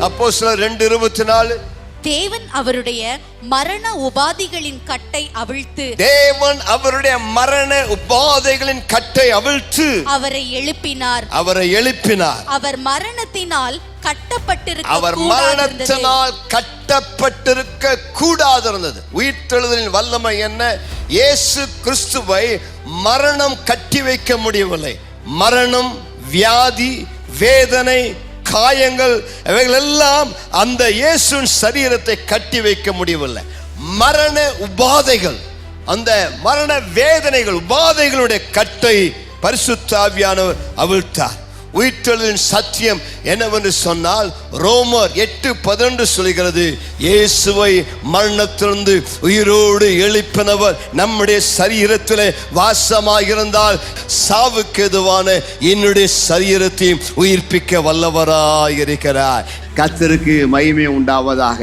அப்போஸ்தலர் 2:24 தேவன் அவருடைய மரண உபாதைகளின் கட்டை அவிழ்த்து அவரை எழுப்பினார். அவர் மரணத்தினால் கட்டப்பட்டிருக்க கூடாதிருந்தது. உயிர்த்தெழுதலின் வல்லமை என்ன? இயேசு கிறிஸ்துவை மரணம் கட்டி வைக்க முடியவில்லை. மரணம், வியாதி, வேதனை, காயங்கள் இவைகள் எல்லாம் அந்த இயேசுவின் சரீரத்தை கட்டி வைக்க முடியவில்லை. மரண உபாதைகள், அந்த மரண வேதனைகள், உபாதைகளுடைய கட்டை பரிசுத்த ஆவியானவர் அவிழ்த்தார். உயிர்த்தெழுதலின் சத்தியம் என்னவென்று சொன்னால் ரோமர் 8:11 சொல்கிறது, இயேசுவை மரணத்திலிருந்து உயிரோடு எழுப்பினவர் நம்முடைய சரீரத்திலே வாசமாயிருந்தால் சாவுக்கு எதுவான என்னுடைய சரீரத்தையும் உயிர்ப்பிக்க வல்லவராயிருக்கிறார். கர்த்தருக்கு மகிமை உண்டாவதாக.